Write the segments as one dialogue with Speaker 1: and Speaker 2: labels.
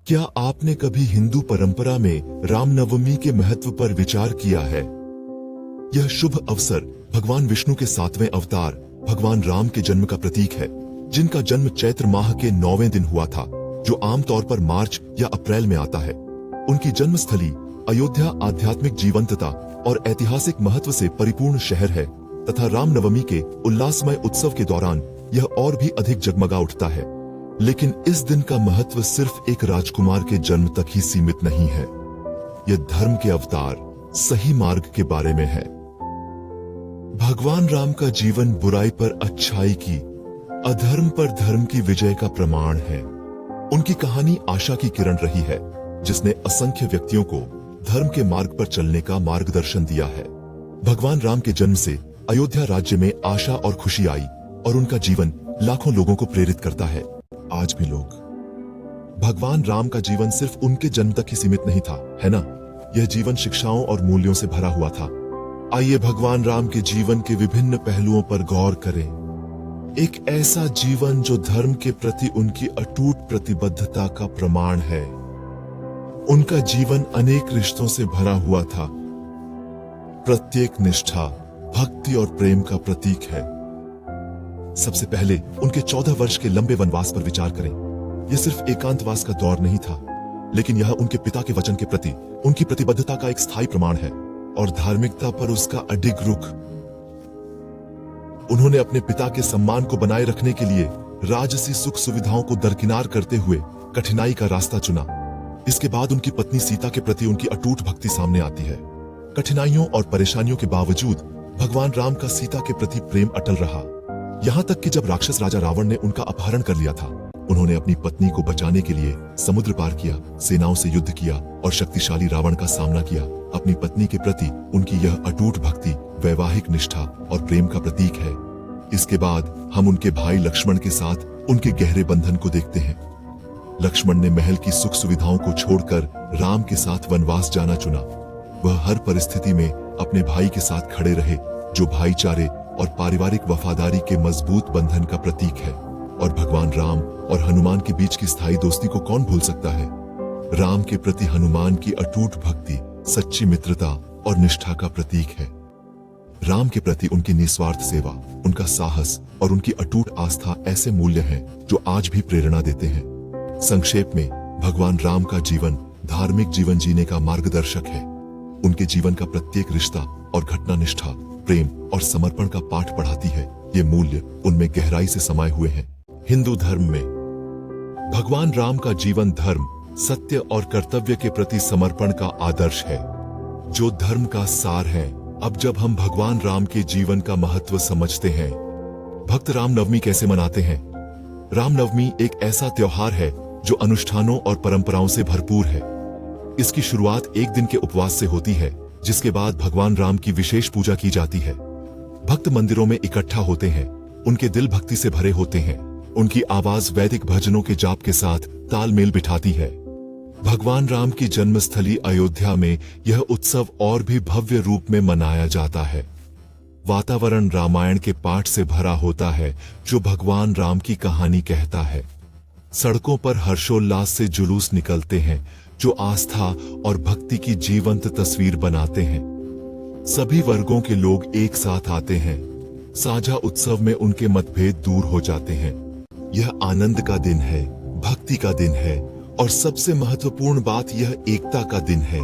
Speaker 1: क्या आपने कभी हिंदू परंपरा में रामनवमी के महत्व पर विचार किया है? यह शुभ अवसर भगवान विष्णु के 7वें अवतार भगवान राम के जन्म का प्रतीक है, जिनका जन्म चैत्र माह के 9वें दिन हुआ था, जो आमतौर पर मार्च या अप्रैल में आता है। उनकी जन्मस्थली अयोध्या आध्यात्मिक जीवंतता और ऐतिहासिक महत्व से परिपूर्ण शहर है तथा रामनवमी के उल्लासमय उत्सव के दौरान यह और भी अधिक जगमगा उठता है। लेकिन इस दिन का महत्व सिर्फ एक राजकुमार के जन्म तक ही सीमित नहीं है। यह धर्म के अवतार, सही मार्ग के बारे में है। भगवान राम का जीवन बुराई पर अच्छाई की, अधर्म पर धर्म की विजय का प्रमाण है। उनकी कहानी आशा की किरण रही है, जिसने असंख्य व्यक्तियों को धर्म के मार्ग पर चलने का मार्गदर्शन दिया है। भगवान राम के जन्म से अयोध्या राज्य में आशा और खुशी आई और उनका जीवन लाखों लोगों को प्रेरित करता है। आज भी लोग भगवान राम का जीवन सिर्फ उनके जन्म तक ही सीमित नहीं था, है ना? यह जीवन शिक्षाओं और मूल्यों से भरा हुआ था। आइए भगवान राम के जीवन के विभिन्न पहलुओं पर गौर करें। एक ऐसा जीवन जो धर्म के प्रति उनकी अटूट प्रतिबद्धता का प्रमाण है। उनका जीवन अनेक रिश्तों से भरा हुआ था। प्रत्येक निष्ठा, भक्ति और प्रेम का प्रतीक है। सबसे पहले उनके 14 वर्ष के लंबे वनवास पर विचार करें। यह सिर्फ एकांतवास का दौर नहीं था, लेकिन यह उनके पिता के वचन के प्रति उनकी प्रतिबद्धता का एक स्थायी प्रमाण है और धार्मिकता पर उसका अडिग रुख। उन्होंने अपने पिता के सम्मान को बनाए रखने के लिए राजसी सुख सुविधाओं को दरकिनार करते हुए कठिनाई का रास्ता चुना। इसके बाद उनकी पत्नी सीता के प्रति उनकी अटूट भक्ति सामने आती है। कठिनाइयों और परेशानियों के बावजूद भगवान राम का सीता के प्रति प्रेम अटल रहा। यहाँ तक कि जब राक्षस राजा रावण ने उनका अपहरण कर लिया था, उन्होंने अपनी पत्नी को बचाने के लिए समुद्र पार किया, सेनाओं से युद्ध किया और शक्तिशाली रावण का सामना किया। अपनी पत्नी के प्रति उनकी यह अटूट भक्ति वैवाहिक निष्ठा और प्रेम का प्रतीक है। इसके बाद हम उनके भाई लक्ष्मण के साथ उनके गहरे बंधन को देखते हैं। लक्ष्मण ने महल की सुख सुविधाओं को छोड़कर राम के साथ वनवास जाना चुना। वह हर परिस्थिति में अपने भाई के साथ खड़े रहे, जो भाईचारे और पारिवारिक वफादारी के मजबूत बंधन का प्रतीक है। और भगवान राम और हनुमान के बीच की स्थायी दोस्ती को कौन भूल सकता है? राम के प्रति हनुमान की अटूट भक्ति सच्ची मित्रता और निष्ठा का प्रतीक है। राम के प्रति उनकी निस्वार्थ सेवा, उनका साहस और उनकी अटूट आस्था ऐसे मूल्य हैं जो आज भी प्रेरणा देते हैं। संक्षेप में, भगवान राम का जीवन धार्मिक जीवन जीने का मार्गदर्शक है। उनके जीवन का प्रत्येक रिश्ता और घटना निष्ठा, प्रेम और समर्पण का पाठ पढ़ाती है। ये मूल्य उनमें गहराई से समाये हुए हैं। हिंदू धर्म में भगवान राम का जीवन धर्म, सत्य और कर्तव्य के प्रति समर्पण का आदर्श है, जो धर्म का सार है। अब जब हम भगवान राम के जीवन का महत्व समझते हैं, भक्त रामनवमी कैसे मनाते हैं? रामनवमी एक ऐसा त्योहार है जो अनुष्ठानों और परंपराओं से भरपूर है। इसकी शुरुआत एक दिन के उपवास से होती है, जिसके बाद भगवान राम की विशेष पूजा की जाती है। भक्त मंदिरों में इकट्ठा होते हैं, उनके दिल भक्ति से भरे होते हैं। उनकी आवाज वैदिक भजनों के जाप के साथ तालमेल बिठाती है। भगवान राम की जन्मस्थली अयोध्या में यह उत्सव और भी भव्य रूप में मनाया जाता है। वातावरण रामायण के पाठ से भरा होता है, जो भगवान राम की कहानी कहता है। सड़कों पर हर्षोल्लास से जुलूस निकलते हैं, जो आस्था और भक्ति की जीवंत तस्वीर बनाते हैं। सभी वर्गों के लोग एक साथ आते हैं। साझा उत्सव में उनके मतभेद दूर हो जाते हैं। यह आनंद का दिन है, भक्ति का दिन है और सबसे महत्वपूर्ण बात, यह एकता का दिन है।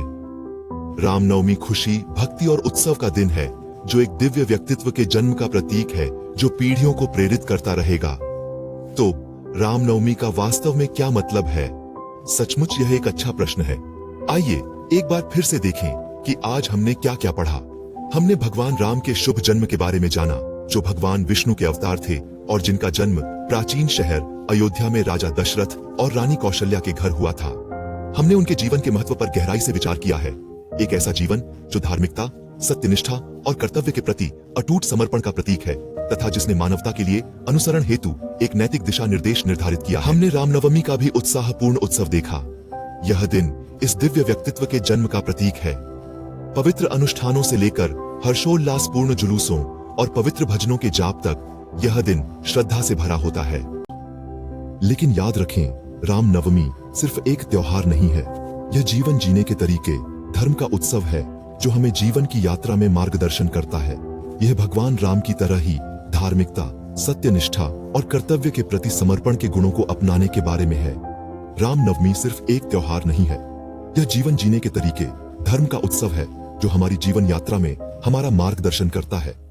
Speaker 1: रामनवमी खुशी, भक्ति और उत्सव का दिन है, जो एक दिव्य व्यक्तित्व के जन्म का प्रतीक है, जो पीढ़ियों को प्रेरित करता रहेगा। तो रामनवमी का वास्तव में क्या मतलब है? सचमुच यह एक अच्छा प्रश्न है। आइए एक बार फिर से देखें कि आज हमने क्या क्या पढ़ा। हमने भगवान राम के शुभ जन्म के बारे में जाना, जो भगवान विष्णु के अवतार थे और जिनका जन्म प्राचीन शहर अयोध्या में राजा दशरथ और रानी कौशल्या के घर हुआ था। हमने उनके जीवन के महत्व पर गहराई से विचार किया है। एक ऐसा जीवन जो धार्मिकता, सत्यनिष्ठा और कर्तव्य के प्रति अटूट समर्पण का प्रतीक है तथा जिसने मानवता के लिए अनुसरण हेतु एक नैतिक दिशा निर्देश निर्धारित किया। हमने रामनवमी का भी उत्साहपूर्ण उत्सव देखा। यह दिन इस दिव्य व्यक्तित्व के जन्म का प्रतीक है। पवित्र अनुष्ठानों से लेकर हर्षोल्लासपूर्ण जुलूसों और पवित्र भजनों के जाप तक यह दिन श्रद्धा से भरा होता है। लेकिन याद रखें, रामनवमी सिर्फ एक त्योहार नहीं है, यह जीवन जीने के तरीके, धर्म का उत्सव है जो हमें जीवन की यात्रा में मार्गदर्शन करता है। यह भगवान राम की तरह ही धार्मिकता, सत्यनिष्ठा और कर्तव्य के प्रति समर्पण के गुणों को अपनाने के बारे में है। रामनवमी सिर्फ एक त्योहार नहीं है, यह जीवन जीने के तरीके, धर्म का उत्सव है जो हमारी जीवन यात्रा में हमारा मार्गदर्शन करता है।